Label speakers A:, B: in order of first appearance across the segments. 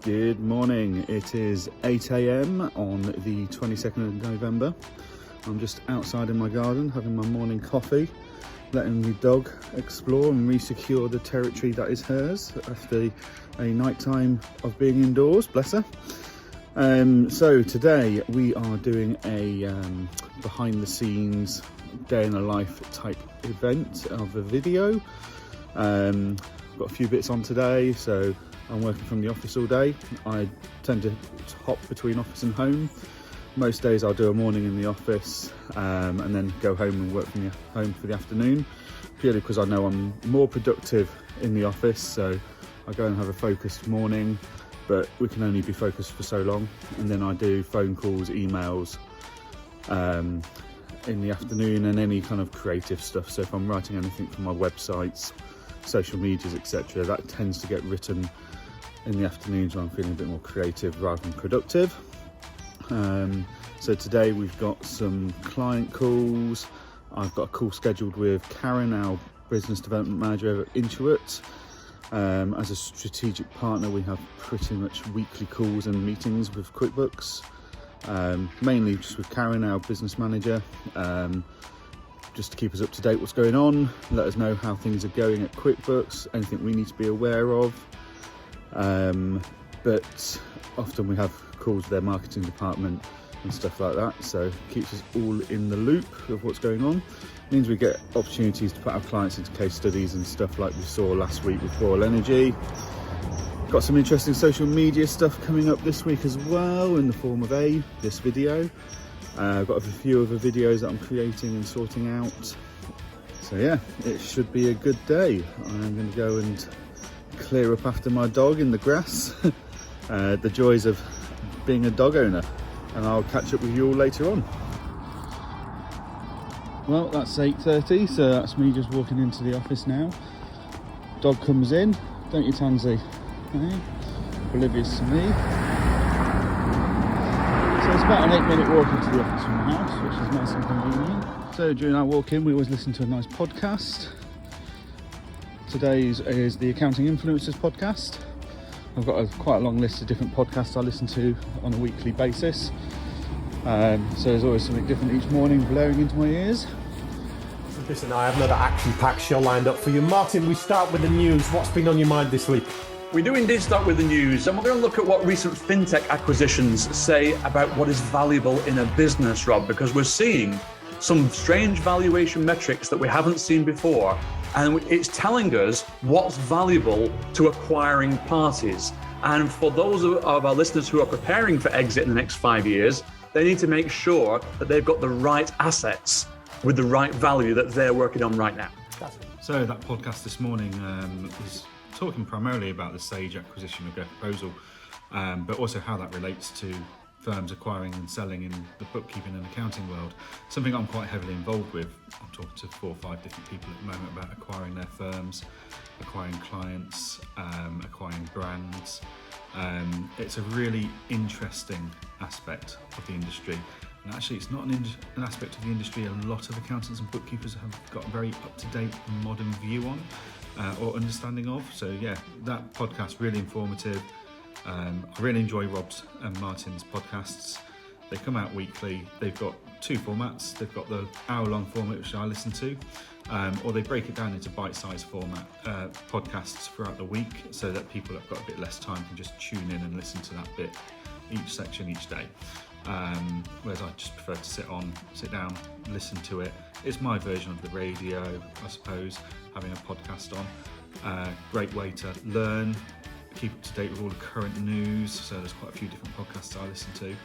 A: Good morning. It is 8 a.m. on the 22nd of November. I'm just outside in my garden having my morning coffee, letting the dog explore and re-secure the territory that is hers after a night time of being indoors, bless her. So today we are doing a behind the scenes day in the life type event of a video. Got a few bits on today, so I'm working from the office all day. I tend to hop between office and home. Most days I'll do a morning in the office and then go home and work from home for the afternoon, purely because I know I'm more productive in the office. So I go and have a focused morning, but we can only be focused for so long. And then I do phone calls, emails in the afternoon, and any kind of creative stuff. So if I'm writing anything for my websites, social medias, etc., that tends to get written in the afternoons when I'm feeling a bit more creative rather than productive. So today we've got some client calls. I've got a call scheduled with Karen, our business development manager over at Intuit. As a strategic partner, we have pretty much weekly calls and meetings with QuickBooks, mainly just with Karen, our business manager, just to keep us up to date what's going on, let us know how things are going at QuickBooks, anything we need to be aware of. But often we have calls with their marketing department and stuff like that, so it keeps us all in the loop of what's going on. It means we get opportunities to put our clients into case studies and stuff like we saw last week with Royal Energy. Got some interesting social media stuff coming up this week as well, in the form of this video. I've got a few other videos that I'm creating and sorting out. So yeah, it should be a good day. I'm going to go and clear up after my dog in the grass. The joys of being a dog owner, and I'll catch up with you all later on. Well, that's 8:30, so that's me just walking into the office now. Dog comes in, don't you, Tansy? Okay. Oblivious to me. So it's about an 8-minute walk into the office from the house, which is nice and convenient. So during our walk in, we always listen to a nice podcast. Today's is the Accounting Influencers podcast. I've got quite a long list of different podcasts I listen to on a weekly basis. So there's always something different each morning blaring into my ears.
B: Listen, I have another action-packed show lined up for you. Martin, we start with the news. What's been on your mind this week?
C: We do indeed start with the news, and we're going to look at what recent fintech acquisitions say about what is valuable in a business, Rob, because we're seeing some strange valuation metrics that we haven't seen before, and it's telling us what's valuable to acquiring parties. And for those of our listeners who are preparing for exit in the next 5 years, they need to make sure that they've got the right assets with the right value that they're working on right now.
A: So that podcast this morning was talking primarily about the Sage acquisition of their proposal, but also how that relates to firms acquiring and selling in the bookkeeping and accounting world. Something I'm quite heavily involved with. I'm talking to 4 or 5 different people at the moment about acquiring their firms, acquiring clients, acquiring brands. It's a really interesting aspect of the industry. And actually, it's not an aspect of the industry a lot of accountants and bookkeepers have got a very up-to-date modern view on or understanding of. So yeah, that podcast, really informative. I really enjoy Rob's and Martin's podcasts. They come out weekly. They've got 2 formats. They've got the hour-long format, which I listen to, or they break it down into bite-sized format podcasts throughout the week, so that people that've got a bit less time can just tune in and listen to that bit, each section each day. Whereas I just prefer to sit down, listen to it. It's my version of the radio, I suppose, having a podcast on. Great way to learn, keep up to date with all the current news. So there's quite a few different podcasts I listen to.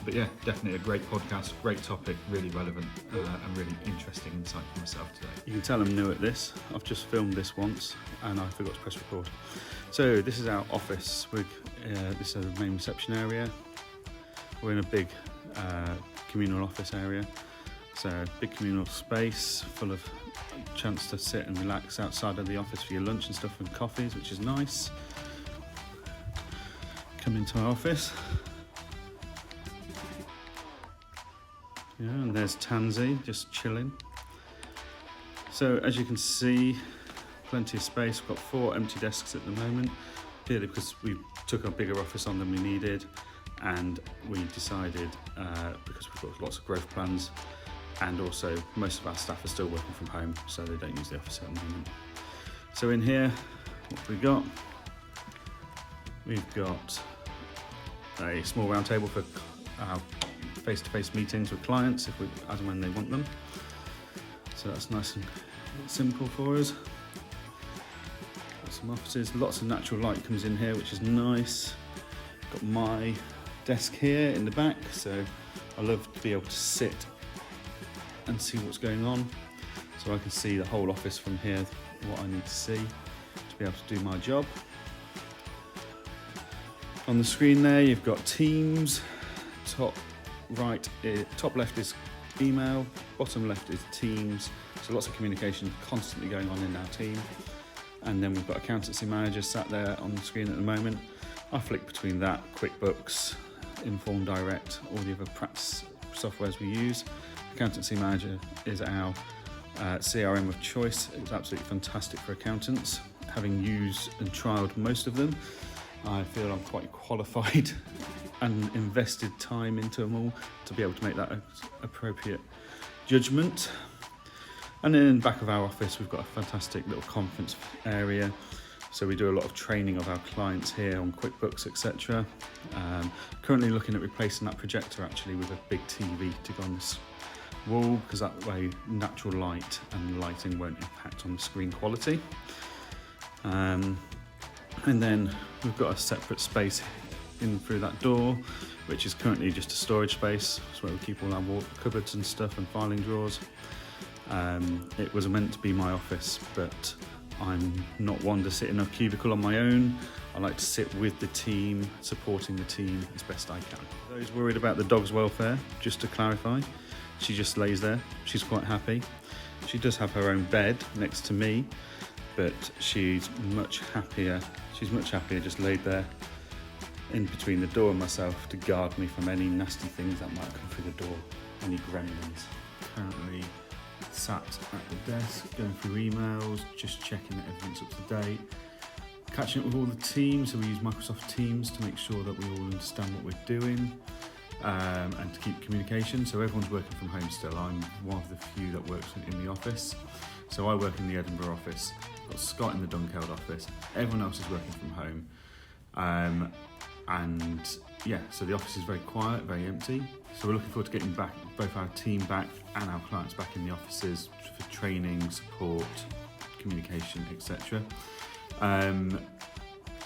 A: But yeah, definitely a great podcast, great topic, really relevant and really interesting insight for myself today. You can tell I'm new at this. I've just filmed this once and I forgot to press record. So this is our office. This is the main reception area. We're in a big communal office area. So big communal space full of chance to sit and relax outside of the office for your lunch and stuff and coffees, which is nice. Come into our office. Yeah, and there's Tansy just chilling. So as you can see, plenty of space. We've got 4 empty desks at the moment. purely because we took a bigger office on than we needed, and we decided, because we've got lots of growth plans, and also most of our staff are still working from home, so they don't use the office at the moment. So in here, what have we got? We've got a small round table for our face-to-face meetings with clients, as and when they want them. So that's nice and simple for us. Got some offices, lots of natural light comes in here, which is nice. Got my desk here in the back, so I love to be able to sit and see what's going on, so I can see the whole office from here, what I need to see to be able to do my job. On the screen there you've got Teams, top left is email, bottom left is Teams, so lots of communication constantly going on in our team. And then we've got Accountancy Manager sat there on the screen at the moment. I flick between that, QuickBooks, Inform Direct, all the other practice softwares we use. Accountancy Manager is our CRM of choice. It's absolutely fantastic for accountants. Having used and trialled most of them, I feel I'm quite qualified and invested time into them all to be able to make that appropriate judgment. And then in the back of our office, we've got a fantastic little conference area. So we do a lot of training of our clients here on QuickBooks, etc. Currently looking at replacing that projector actually with a big TV to go on this wall, because that way natural light and lighting won't impact on the screen quality. And then we've got a separate space in through that door, which is currently just a storage space. It's where we keep all our cupboards and stuff and filing drawers. It was meant to be my office, but I'm not one to sit in a cubicle on my own. I like to sit with the team, supporting the team as best I can. Those worried about the dog's welfare, just to clarify, she just lays there. She's quite happy. She does have her own bed next to me, but she's much happier. She's much happier just laid there in between the door and myself to guard me from any nasty things that might come through the door, any gremlins. Currently sat at the desk, going through emails, just checking that everything's up to date, catching up with all the teams. So we use Microsoft Teams to make sure that we all understand what we're doing, and to keep communication. So everyone's working from home still. I'm one of the few that works in the office. So I work in the Edinburgh office, I've got Scott in the Dunkeld office, everyone else is working from home. And yeah, so the office is very quiet, very empty. So we're looking forward to getting back, both our team back and our clients back in the offices for training, support, communication, etc.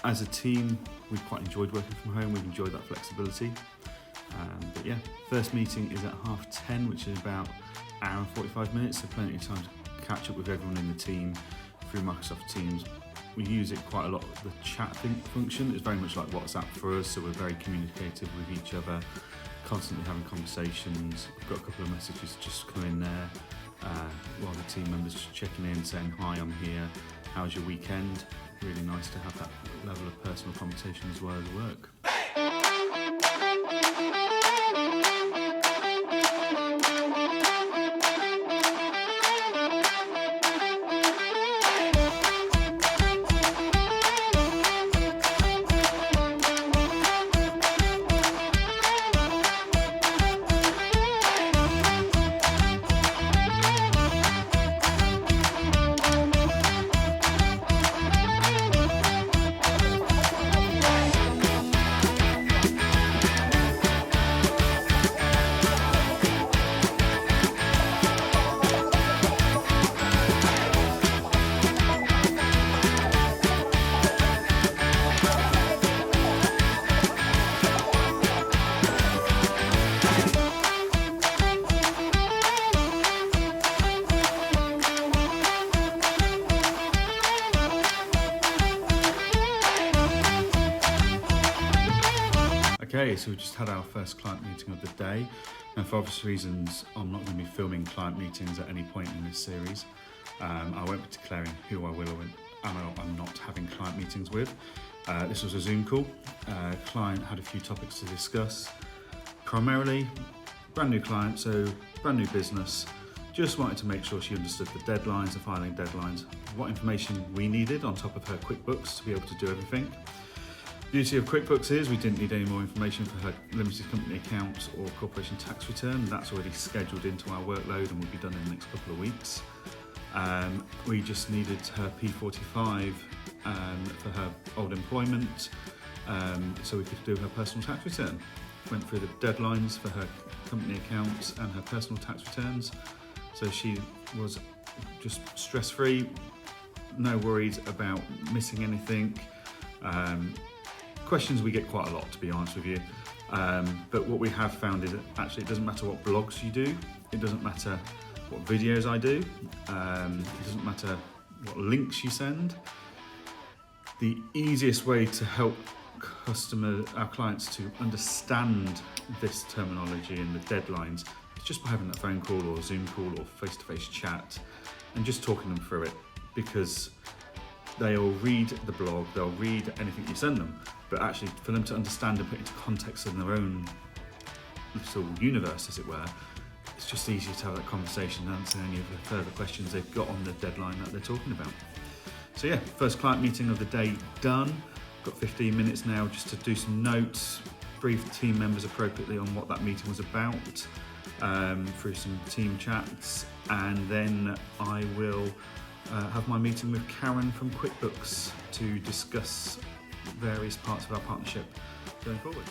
A: As a team, we've quite enjoyed working from home. We've enjoyed that flexibility. But yeah, first meeting is at 10:30, which is about an hour and 45 minutes, so plenty of time to catch up with everyone in the team through Microsoft Teams. We use it quite a lot. The chat function is very much like WhatsApp for us, so we're very communicative with each other, constantly having conversations. We've got a couple of messages just come in there while the team members just checking in, saying, hi, I'm here, how's your weekend? Really nice to have that level of personal conversation as well as work. Okay, so we just had our first client meeting of the day. Now, for obvious reasons, I'm not going to be filming client meetings at any point in this series. I won't be declaring who I will or I'm not having client meetings with. This was a Zoom call. Client had a few topics to discuss. Primarily, brand new client, so brand new business. Just wanted to make sure she understood the deadlines, the filing deadlines, what information we needed on top of her QuickBooks to be able to do everything. Beauty of QuickBooks is we didn't need any more information for her limited company accounts or corporation tax return. That's already scheduled into our workload and will be done in the next couple of weeks. We just needed her P45 for her old employment, so we could do her personal tax return. Went through the deadlines for her company accounts and her personal tax returns, so she was just stress-free, no worries about missing anything. Questions we get quite a lot, to be honest with you, but what we have found is that actually it doesn't matter what blogs you do, it doesn't matter what videos I do, it doesn't matter what links you send. The easiest way to help our clients to understand this terminology and the deadlines is just by having that phone call or Zoom call or face-to-face chat and just talking them through it, because they'll read the blog, they'll read anything you send them, but actually for them to understand and put into context in their own little universe, as it were, it's just easier to have that conversation and answer any of the further questions they've got on the deadline that they're talking about. So yeah, first client meeting of the day done. Got 15 minutes now just to do some notes, brief team members appropriately on what that meeting was about, through some team chats, and then I will have my meeting with Karen from QuickBooks to discuss various parts of our partnership going forward.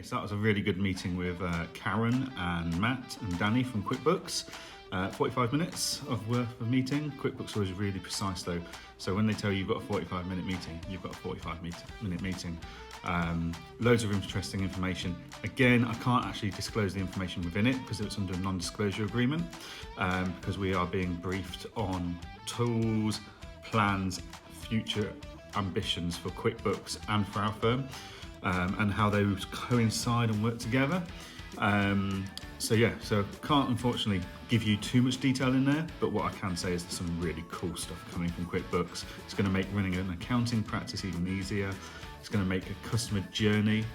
A: So that was a really good meeting with Karen and Matt and Danny from QuickBooks. 45 minutes of worth of meeting. QuickBooks was really precise though. So when they tell you you've got a 45-minute meeting, you've got a 45-minute meeting. Loads of interesting information. Again, I can't actually disclose the information within it because it's under a non-disclosure agreement, because we are being briefed on tools, plans, future ambitions for QuickBooks and for our firm. And how they coincide and work together. So can't unfortunately give you too much detail in there, but what I can say is there's some really cool stuff coming from QuickBooks. It's going to make running an accounting practice even easier. It's going to make a customer journey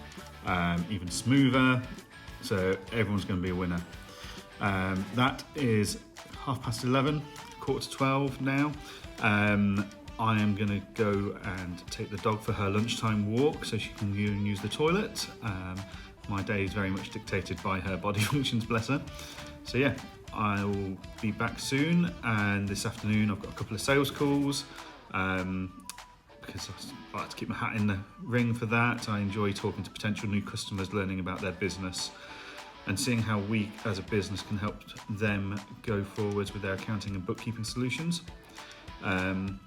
A: even smoother, so everyone's going to be a winner. That is 11:30, 11:45 now. I am going to go and take the dog for her lunchtime walk so she can use the toilet. My day is very much dictated by her body functions, bless her. So yeah, I'll be back soon, and this afternoon I've got a couple of sales calls because I like to keep my hat in the ring for that. I enjoy talking to potential new customers, learning about their business and seeing how we as a business can help them go forwards with their accounting and bookkeeping solutions.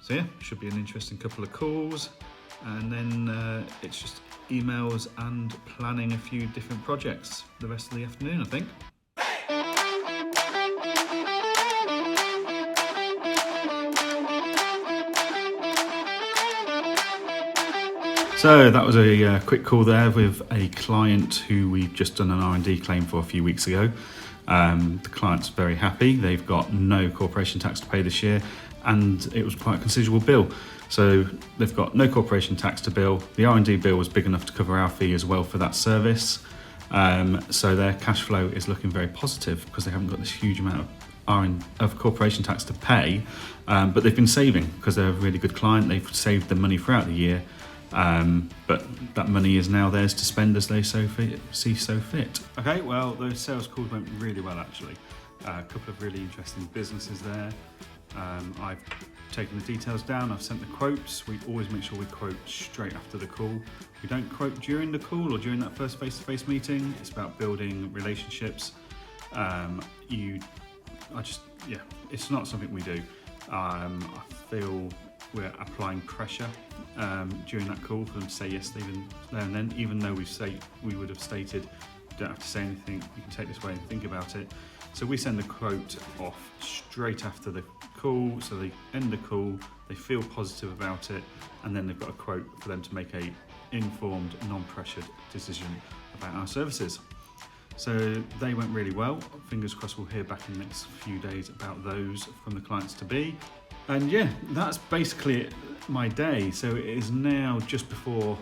A: So yeah, should be an interesting couple of calls, and then it's just emails and planning a few different projects the rest of the afternoon, I think. So that was a quick call there with a client who we've just done an R&D claim for a few weeks ago. The client's very happy. They've got no corporation tax to pay this year, and it was quite a considerable bill. So they've got no corporation tax to bill. The R&D bill was big enough to cover our fee as well for that service. So their cash flow is looking very positive because they haven't got this huge amount of corporation tax to pay, but they've been saving because they're a really good client. They've saved the money throughout the year, but that money is now theirs to spend as they see fit. Okay, well, those sales calls went really well actually. A couple of really interesting businesses there. I've taken the details down, I've sent the quotes. We always make sure we quote straight after the call. We don't quote during the call or during that first face-to-face meeting. It's about building relationships. It's not something we do. I feel we're applying pressure during that call for them to say yes even there and then, even though we would have stated, you don't have to say anything, you can take this away and think about it. So we send the quote off straight after the call. So they end the call, they feel positive about it, and then they've got a quote for them to make a informed, non-pressured decision about our services. So they went really well. Fingers crossed we'll hear back in the next few days about those from the clients to be. And yeah, that's basically my day. So it is now just before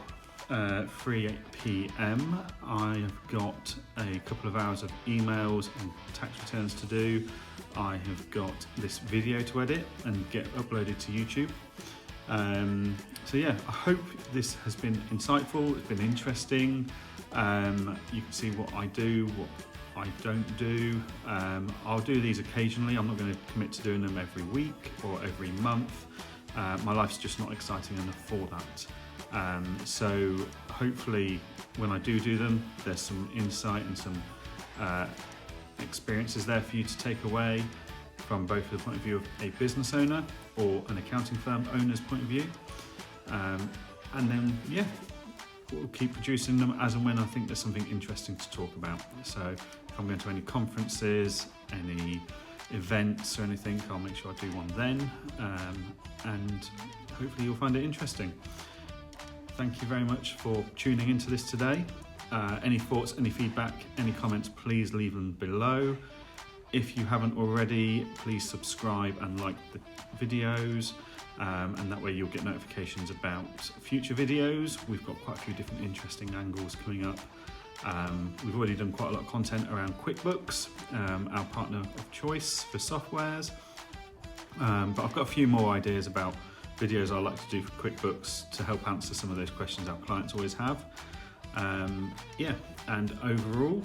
A: 3 p.m. I have got a couple of hours of emails and tax returns to do. I have got this video to edit and get uploaded to YouTube. So yeah, I hope this has been insightful, it's been interesting. You can see what I do, what I don't do. I'll do these occasionally. I'm not going to commit to doing them every week or every month. My life's just not exciting enough for that. So hopefully when I do them, there's some insight and some experiences there for you to take away from both the point of view of a business owner or an accounting firm owner's point of view. And then, yeah, we'll keep producing them as and when I think there's something interesting to talk about. So if I'm going to any conferences, any events or anything, I'll make sure I do one then. And hopefully you'll find it interesting. Thank you very much for tuning into this today. Any thoughts, any feedback, any comments, please leave them below. If you haven't already, please subscribe and like the videos, and that way you'll get notifications about future videos. We've got quite a few different interesting angles coming up. We've already done quite a lot of content around QuickBooks, our partner of choice for softwares. But I've got a few more ideas about videos I'd like to do for QuickBooks to help answer some of those questions our clients always have. Yeah, and overall,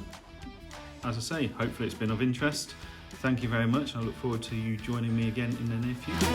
A: as I say, hopefully it's been of interest. Thank you very much. I look forward to you joining me again in the near future.